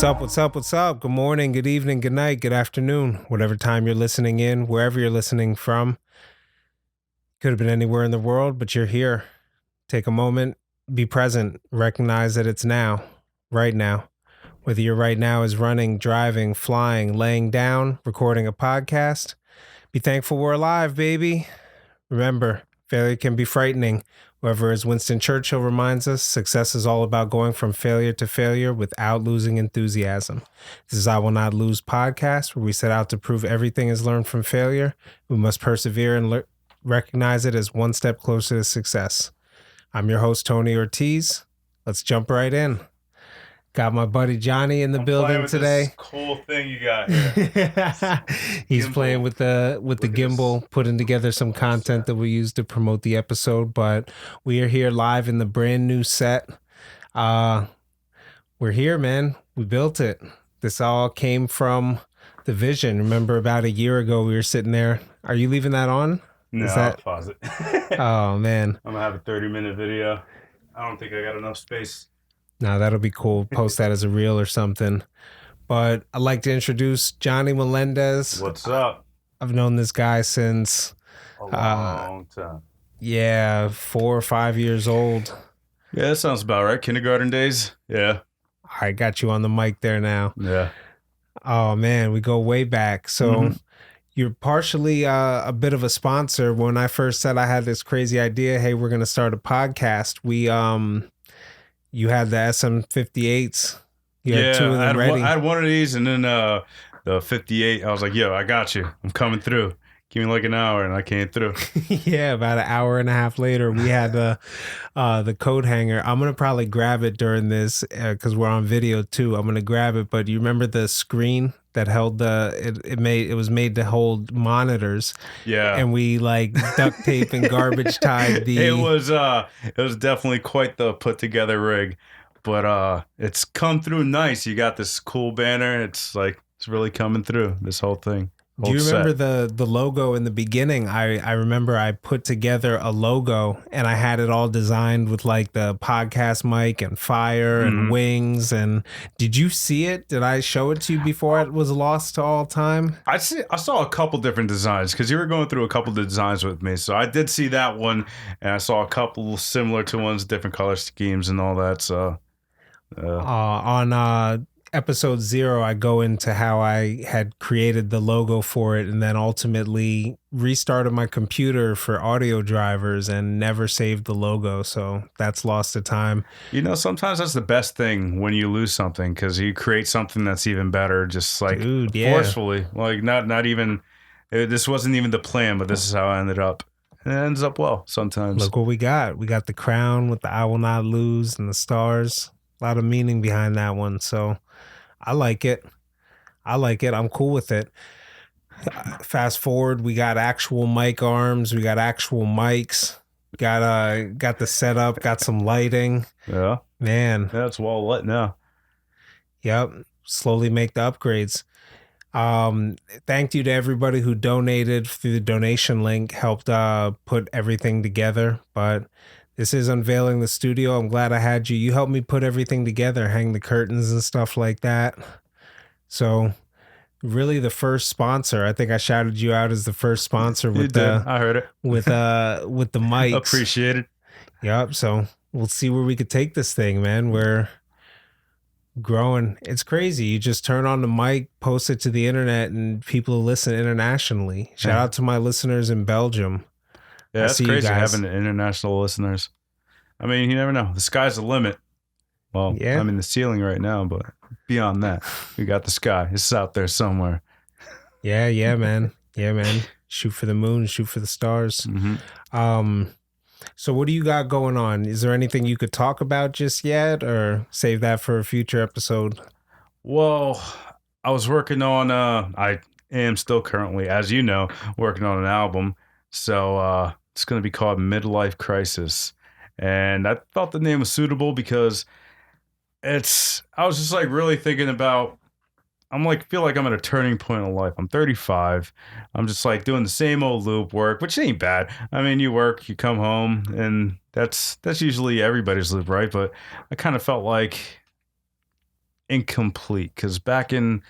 What's up? What's up? What's up? Good morning, good evening, good night, good afternoon, whatever time you're listening in, wherever you're listening from. Could have been anywhere in the world, but you're here. Take a moment, be present, recognize that it's now, right now. Whether your right now is running, driving, flying, laying down, recording a podcast, be thankful we're alive, baby. Remember, failure can be frightening. However, as Winston Churchill reminds us, success is all about going from failure to failure without losing enthusiasm. This is I Will Not Lose podcast, where we set out to prove everything is learned from failure. We must persevere and recognize it as one step closer to success. I'm your host, Tony Ortiz. Let's jump right in. Got my buddy Johnny in the building today. This cool thing you got here. He's playing with the gimbal, putting together some content that we use to promote the episode. But we are here live in the brand new set. We're here, man. We built it. This all came from the vision. Remember, about a year ago, we were sitting there. Are you leaving that on? No, I'll pause it. Oh man, I'm gonna have a 30-minute video. I don't think I got enough space. No, that'll be cool. Post that as a reel or something. But I'd like to introduce Johnny Melendez. What's up? I've known this guy since a long time. Yeah, 4 or 5 years old. Yeah, that sounds about right. Kindergarten days. Yeah. I got you on the mic there now. Yeah. Oh man, we go way back. So you're partially a bit of a sponsor. When I first said I had this crazy idea, hey, we're gonna start a podcast. You had the SM58s. You had two of them ready. I had one of these, and then the 58. I was like, yo, I got you. I'm coming through. Give me like an hour, and I came through. Yeah, about an hour and a half later, we had the coat hanger. I'm going to probably grab it during this because we're on video too. I'm going to grab it. But you remember the screen that held it was made to hold monitors. Yeah. And we like duct tape and garbage tied the It was definitely quite the put together rig. But it's come through nice. You got this cool banner. It's really coming through, this whole thing. Do you remember the logo in the beginning? I remember I put together a logo and I had it all designed with like the podcast mic and fire and wings. And did you see it? Did I show it to you before it was lost to all time? I saw a couple different designs because you were going through a couple of designs with me. So I did see that one, and I saw a couple similar to ones, different color schemes and all that. So on episode 0, I go into how I had created the logo for it and then ultimately restarted my computer for audio drivers and never saved the logo. So that's lost to time. You know, sometimes that's the best thing when you lose something, because you create something that's even better, just like forcefully. Like not even, this wasn't even the plan, but this is how I ended up. And it ends up well sometimes. Look what we got. We got the crown with the I Will Not Lose and the stars. A lot of meaning behind that one. So I like it. I'm cool with it. Fast forward, we got actual mic arms. We got actual mics. Got the setup. Got some lighting. Yeah, man. Yeah, it's well lit now. Yep. Slowly make the upgrades. Thank you to everybody who donated through the donation link. Helped put everything together. But this is unveiling the studio. I'm glad I had you. You helped me put everything together, hang the curtains and stuff like that. So really the first sponsor. I think I shouted you out as the first sponsor with I heard it. With the mics. Appreciate it. Yep. So we'll see where we could take this thing, man. We're growing. It's crazy. You just turn on the mic, post it to the internet, and people listen internationally. Shout out to my listeners in Belgium. Yeah, that's crazy having international listeners. I mean, you never know. The sky's the limit. Well, yeah. I'm in the ceiling right now, but beyond that, we got the sky. It's out there somewhere. Yeah, man. Yeah, man. Shoot for the moon, shoot for the stars. So what do you got going on? Is there anything you could talk about just yet, or save that for a future episode? Well, I was working on, I am still currently, as you know, working on an album. So it's going to be called Midlife Crisis. And I thought the name was suitable because I was just like really thinking about, feel like I'm at a turning point in life. I'm 35. I'm just like doing the same old loop work, which ain't bad. I mean, you work, you come home, and that's usually everybody's loop, right? But I kind of felt like incomplete because back when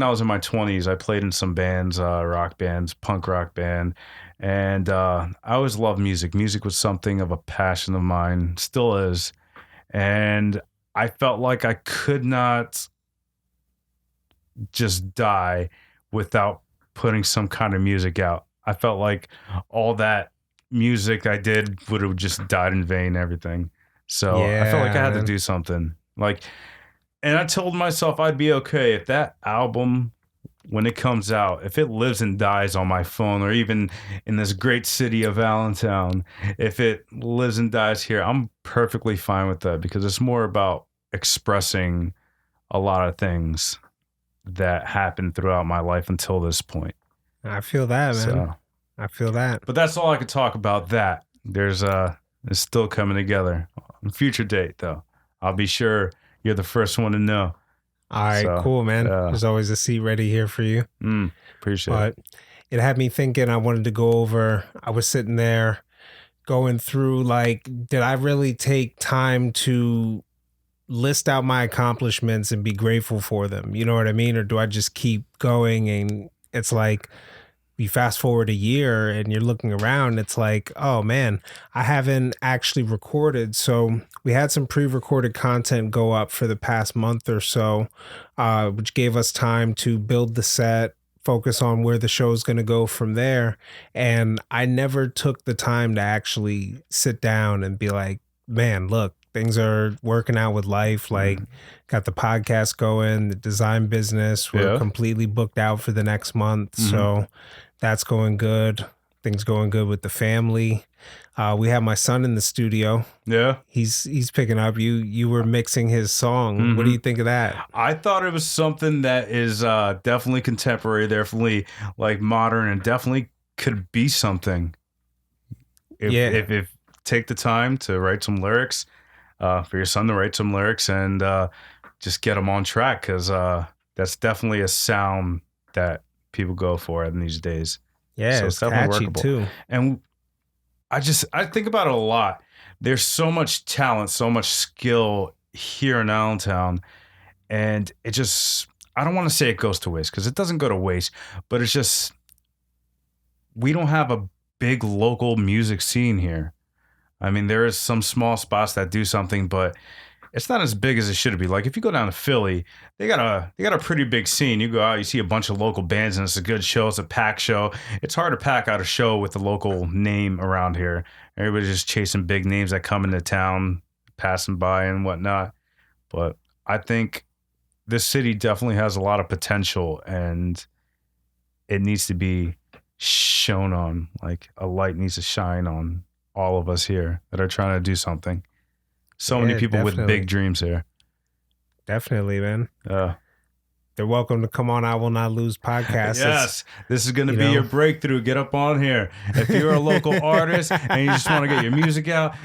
I was in my 20s, I played in some bands, rock bands, punk rock band, and I always loved music. Music was something of a passion of mine, still is, and I felt like I could not just die without putting some kind of music out. I felt like all that music I did would have just died in vain, and everything. So I felt like I Yeah, had to man. do something. Like, and I told myself I'd be okay if that album, when it comes out, if it lives and dies on my phone or even in this great city of Allentown, if it lives and dies here, I'm perfectly fine with that because it's more about expressing a lot of things that happened throughout my life until this point. I feel that, man. So, I feel that. but that's all I could talk about. That it's still coming together. On a future date, though, I'll be sure you're the first one to know. All right, So, cool, man. yeah, There's always a seat ready here for you. appreciate it. But it had me thinking I wanted to go over. I was sitting there going through like, did I really take time to list out my accomplishments and be grateful for them? You know what I mean? Or do I just keep going? And it's like, you fast forward a year and you're looking around, it's like, oh man, I haven't actually recorded. So we had some pre-recorded content go up for the past month or so, which gave us time to build the set, focus on where the show is going to go from there. And I never took the time to actually sit down and be like, man, look, things are working out with life. Like, got the podcast going, the design business, we're Yeah. completely booked out for the next month. So that's going good. Things going good with the family. We have my son in the studio. Yeah. He's picking up. You were mixing his song. What do you think of that? I thought it was something that is definitely contemporary, definitely like modern, and definitely could be something. If take the time to write some lyrics, for your son to write some lyrics and just get them on track, because that's definitely a sound that people go for in these days. Yeah, So it's it's definitely catchy workable. too. And I think about it a lot. There's so much talent, so much skill here in Allentown, and it just, I don't want to say it goes to waste because it doesn't go to waste, but it's just, we don't have a big local music scene here. I mean, there is some small spots that do something, but it's not as big as it should be. Like if you go down to Philly, they got a pretty big scene. You go out, you see a bunch of local bands, and it's a good show. It's a packed show. It's hard to pack out a show with a local name around here. Everybody's just chasing big names that come into town, passing by and whatnot. But I think this city definitely has a lot of potential, and it needs to be shown on. Like a light needs to shine on all of us here that are trying to do something. So many Yeah, people with definitely. big dreams here. Definitely, man. They're welcome to come on I Will Not Lose podcast. Yes, this is going to you be know. your breakthrough. Get up on here. If you're a local artist and you just want to get your music out,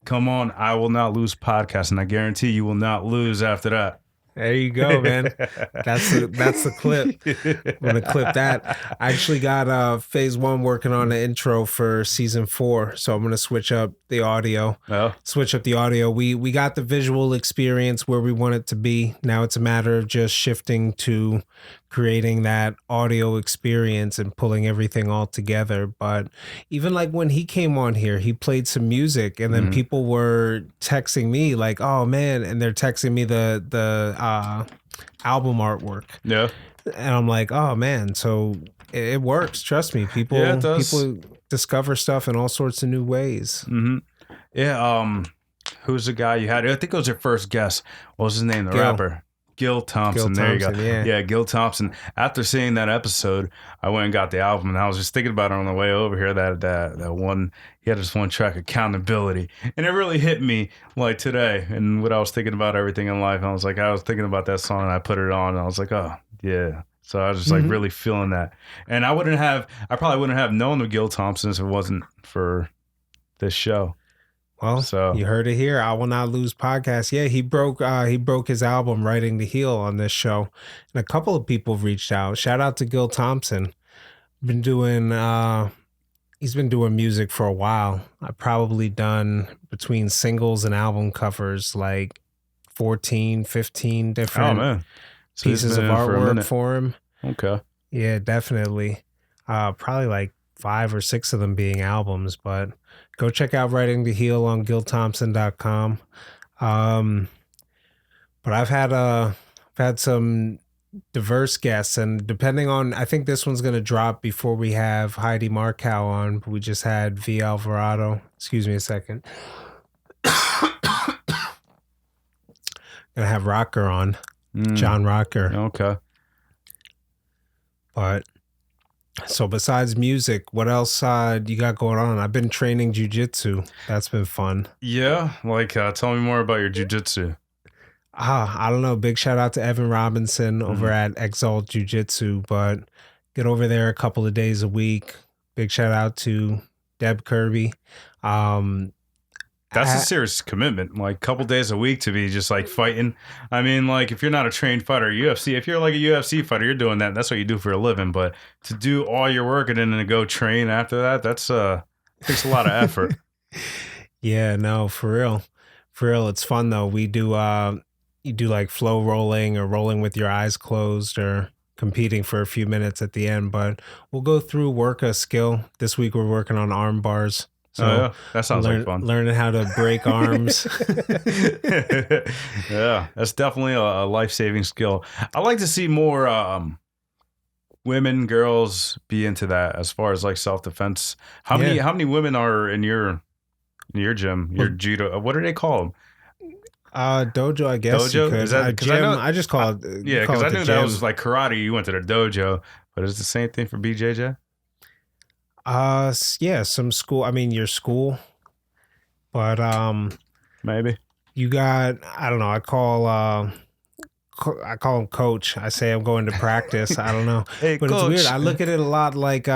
come on I Will Not Lose podcast, and I guarantee you will not lose after that. There you go, man. That's the clip. I'm gonna clip that. I actually got Phase 1 working on the intro for season 4, so I'm gonna switch up the audio. We got the visual experience where we want it to be. Now it's a matter of just shifting to creating that audio experience and pulling everything all together. But even like when he came on here, he played some music, and then people were texting me like, "Oh man," and they're texting me the album artwork. Yeah. And I'm like, "Oh man," so it works. Trust me, people. Yeah, it does. People discover stuff in all sorts of new ways. Yeah. Who's the guy you had? I think it was your first guest. What was his name? The Gil. rapper. Gil Thompson. There you go. Yeah. Gil Thompson. After seeing that episode, I went and got the album, and I was just thinking about it on the way over here. That one, he had this one track, Accountability, and it really hit me like today. And what I was thinking about everything in life, I was thinking about that song, and I put it on, and I was like, oh yeah. So I was just like really feeling that, and I probably wouldn't have known of Gil Thompson if it wasn't for this show. Well, So you heard it here. I Will Not Lose podcast. Yeah, he broke his album Writing to Heal on this show, and a couple of people reached out. Shout out to Gil Thompson. Been doing he's been doing music for a while. I've probably done between singles and album covers like 14, 15 Oh different man, so he's pieces been of in it for a artwork minute. for him. Okay. Yeah, definitely. Probably like 5 or 6 of them being albums, but go check out Writing to Heal on gilthompson.com. Um, but I've had some diverse guests, and depending on, I think this one's going to drop before we have Heidi Markow on. But we just had V Alvarado. Excuse me a second. Gonna have Rocker on, John Rocker. Okay. But so besides music, what else you got going on? I've been training jujitsu. That's been fun. Yeah, like tell me more about your jujitsu. I don't know. Big shout out to Evan Robinson over at Exalt Jiu Jitsu, but get over there a couple of days a week. Big shout out to Deb Kirby. That's a I- serious commitment. Like a couple days a week to be just like fighting. I mean, like if you're not a trained fighter, UFC, if you're like a UFC fighter, you're doing that. That's what you do for a living. But to do all your work and then to go train after that, that's takes a lot of effort. Yeah, no, for real. For real, it's fun though. We do you do like flow rolling or rolling with your eyes closed or competing for a few minutes at the end, but we'll go through work a skill. This week we're working on arm bars. So Oh yeah, that sounds like fun. Learning how to break arms. Yeah, that's definitely a life-saving skill. I like to see more women, girls be into that as far as like self-defense. How many women are in your gym, your judo? What do they call them? Dojo, I guess you Dojo? could. Is that- 'cause I gym, know- I just call it. Yeah, call because it I the knew that gym. was like karate. You went to the dojo, but it's the same thing for BJJ. Yeah, some school. I mean, your school, but Maybe. you got. I don't know. I call him coach. I say I'm going to practice. I don't know. Hey, But coach. it's weird. I look at it a lot like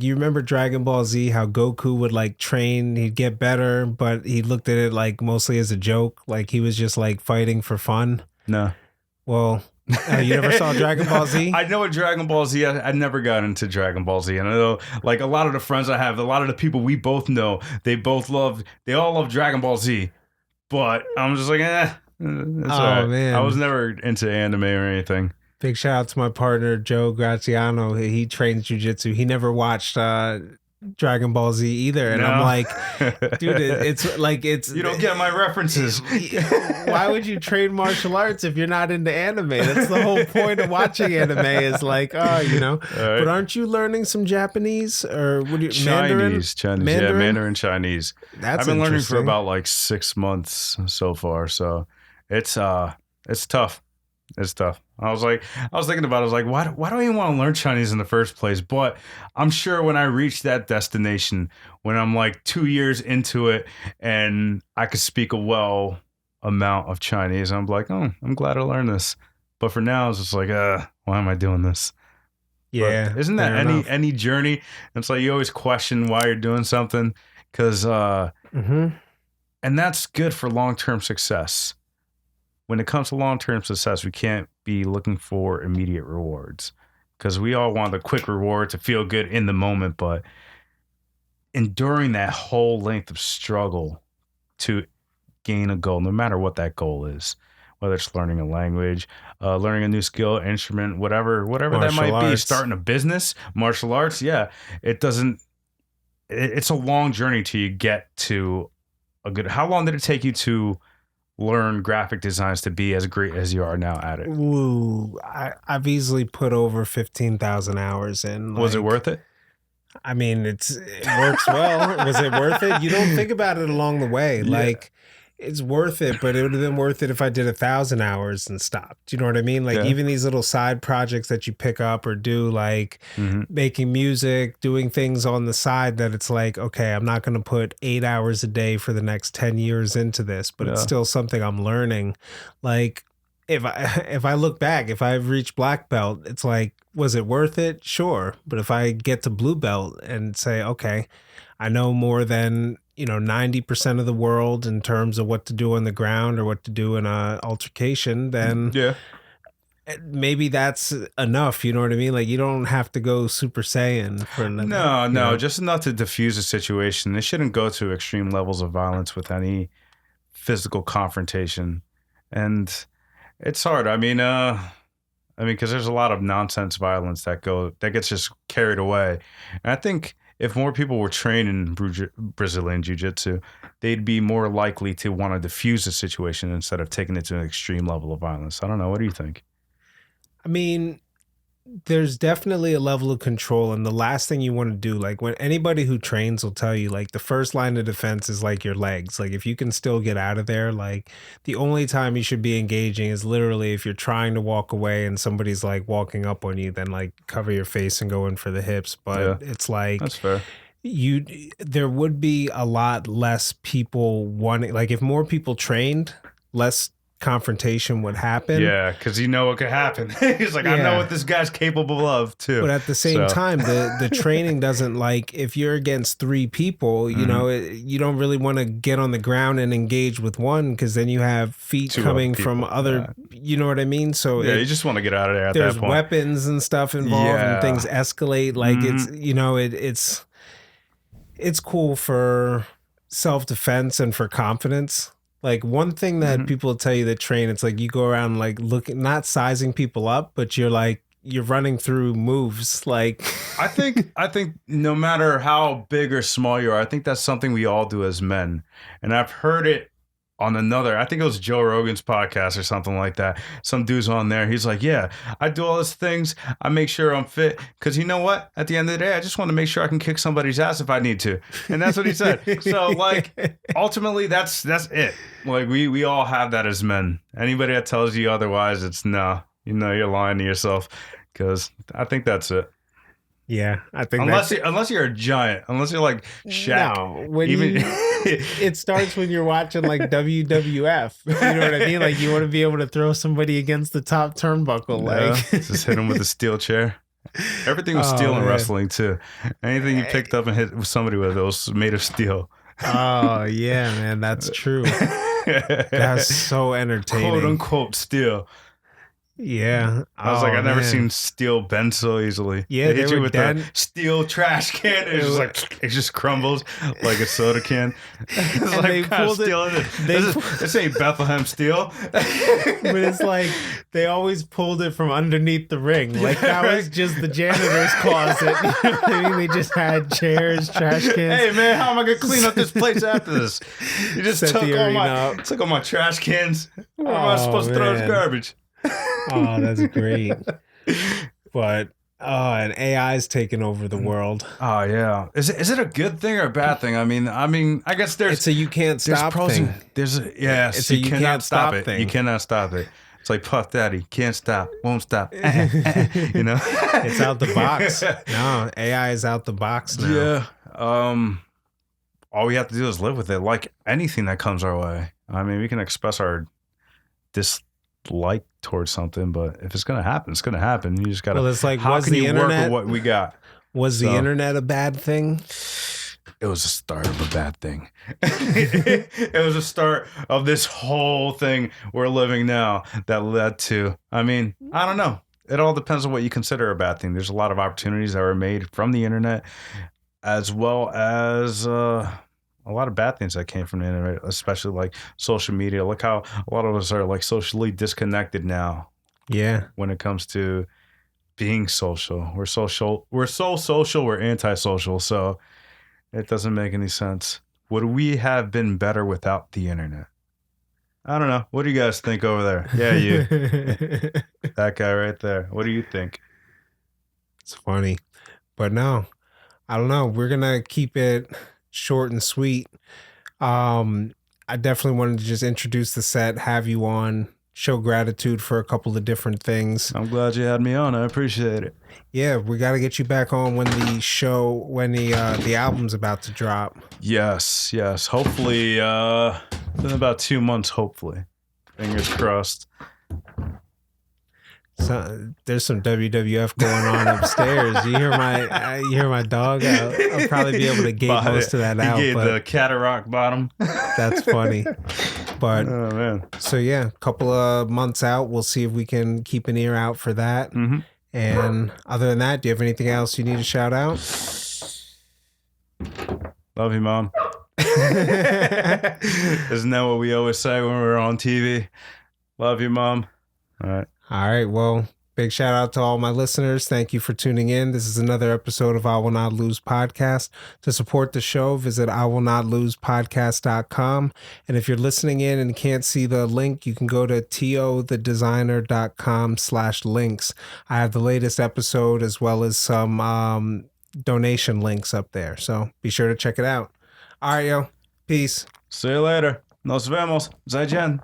you remember Dragon Ball Z, how Goku would like train, he'd get better, but he looked at it like mostly as a joke. Like he was just like fighting for fun. No. Well, you never saw Dragon Ball Z? I know what Dragon Ball Z. I never got into Dragon Ball Z, and I know like a lot of the friends I have, a lot of the people we both know, they all love Dragon Ball Z. But I'm just like, it's all right. Man. I was never into anime or anything. Big shout out to my partner Joe Graziano. He trains jujitsu. He never watched Dragon Ball Z either, and I'm like, dude, it's like it's you don't get my references. Why would you train martial arts if you're not into anime? That's the whole point of watching anime. Is like, you know. Right. But aren't you learning some Japanese or what do you, Chinese? Mandarin? Yeah, Mandarin Chinese. That's I've been learning for interesting. about like 6 months so far, so it's tough. It's tough. I was thinking about it. I was like, why do I even want to learn Chinese in the first place? But I'm sure when I reach that destination, when I'm like 2 years into it and I could speak a well amount of Chinese, I'm like, oh, I'm glad I learned this. But for now, it's just like, why am I doing this? Yeah. But isn't that any journey? It's like you always question why you're doing something because, and that's good for long-term success. When it comes to long-term success, we can't be looking for immediate rewards because we all want the quick reward to feel good in the moment, but enduring that whole length of struggle to gain a goal, no matter what that goal is, whether it's learning a language, learning a new skill, instrument, whatever that might be, starting a business, martial arts. Yeah, it's a long journey till you get to a good. How long did it take you to learn graphic designs to be as great as you are now at it? Ooh, I've easily put over 15,000 hours in. Was it worth it? I mean, it works well. Was it worth it? You don't think about it along the way. Yeah. Like, it's worth it, but it would have been worth it if I did 1,000 hours and stopped. Do you know what I mean? Like, even these little side projects that you pick up or do, like making music, doing things on the side that it's like, okay, I'm not going to put 8 hours a day for the next 10 years into this, but it's still something I'm learning. Like, if I look back, if I've reached black belt, it's like, was it worth it? Sure. But if I get to blue belt and say, okay, I know more than 90% of the world in terms of what to do on the ground or what to do in a altercation, then maybe that's enough. You know what I mean? Like, you don't have to go Super Saiyan for no, just enough to diffuse a situation. It shouldn't go to extreme levels of violence with any physical confrontation. And it's hard. Because there's a lot of nonsense violence that gets just carried away. And I think if more people were trained in Brazilian Jiu-Jitsu, they'd be more likely to want to diffuse the situation instead of taking it to an extreme level of violence. I don't know. What do you think? I mean, there's definitely a level of control, and the last thing you want to do, like when anybody who trains will tell you, like the first line of defense is like your legs. Like if you can still get out of there, like the only time you should be engaging is literally if you're trying to walk away and somebody's like walking up on you, then like cover your face and go in for the hips. But Yeah, it's like that's fair. there would be a lot less people wanting, like if more people trained, less confrontation would happen. Yeah, because you know what could happen. He's like, I know what this guy's capable of too. But at the same time, the training doesn't, like if you're against 3 people, you know, you don't really want to get on the ground and engage with one, because then you have feet coming from other, you know what I mean? So you just want to get out of there at that point. There's weapons and stuff involved and things escalate. Like it's, you know, it's cool for self-defense and for confidence. Like one thing that people tell you that train, it's like you go around like looking, not sizing people up, but you're running through moves. Like I think no matter how big or small you are, I think that's something we all do as men. And I've heard it on I think it was Joe Rogan's podcast or something like that. Some dude's on there. He's like, yeah, I do all these things. I make sure I'm fit. Because you know what? At the end of the day, I just want to make sure I can kick somebody's ass if I need to. And that's what he said. So like, ultimately, that's it. Like we all have that as men. Anybody that tells you otherwise, it's no. You know, you're lying to yourself. Because I think that's it. Yeah, I think unless you're a giant, unless you're like Shaq. No, it starts when you're watching like WWF. You know what I mean? Like you want to be able to throw somebody against the top turnbuckle, like just hit him with a steel chair. Everything was steel in wrestling too. Anything you picked up and hit somebody with, it was made of steel. Oh yeah, man, that's true. That's so entertaining. Quote unquote steel. Yeah, I was like, I've never seen steel bend so easily. Yeah, they hit you with a steel trash can. It's just like it just crumbles like a soda can. It's and like kind of steel in it. This ain't Bethlehem steel. But it's like they always pulled it from underneath the ring. Like that was just the janitor's closet. You know what I mean? They just had chairs, trash cans. Hey man, how am I gonna clean up this place after this? You just took all my trash cans. Where am I supposed to throw this garbage? Oh, that's great. But and AI's taken over the world. Oh yeah. Is it a good thing or a bad thing? I mean, I guess it's a you can't stop thing. It's you cannot stop it. Thing. You cannot stop it. It's like Puff Daddy, can't stop, won't stop. You know, it's out the box. No, AI is out the box now. Yeah. All we have to do is live with it, like anything that comes our way. I mean, we can express our dislike towards something, but if it's gonna happen, it's gonna happen. You just gotta. Well, it's like, how can you work with what we got? Was the internet a bad thing? It was the start of a bad thing. It was the start of this whole thing we're living now that led to. I mean, I don't know. It all depends on what you consider a bad thing. There's a lot of opportunities that were made from the internet, as well as a lot of bad things that came from the internet, especially like social media. Look how a lot of us are like socially disconnected now. Yeah. When it comes to being social, we're so social, we're antisocial. So it doesn't make any sense. Would we have been better without the internet? I don't know. What do you guys think over there? Yeah, you. That guy right there. What do you think? It's funny. But no, I don't know. We're going to keep it short and sweet. I definitely wanted to just introduce the set, have you on, show gratitude for a couple of different things. I'm glad you had me on. I appreciate it. Yeah, we got to get you back on when the album's about to drop. Yes. Hopefully, in about 2 months, hopefully. Fingers crossed. So, there's some WWF going on upstairs. You hear my dog? I'll probably be able to gate most of that out. He gave the cataract bottom. That's funny. But oh man. So yeah, a couple of months out, we'll see if we can keep an ear out for that. Mm-hmm. And other than that, do you have anything else you need to shout out? Love you, Mom. Isn't that what we always say when we're on TV? Love you, Mom. All right. All right. Well, big shout out to all my listeners. Thank you for tuning in. This is another episode of I Will Not Lose Podcast. To support the show, visit iwillnotlosepodcast.com. And if you're listening in and can't see the link, you can go to tothedesigner.com/links. I have the latest episode as well as some donation links up there. So be sure to check it out. All right, yo. Peace. See you later. Nos vemos. Zaijian.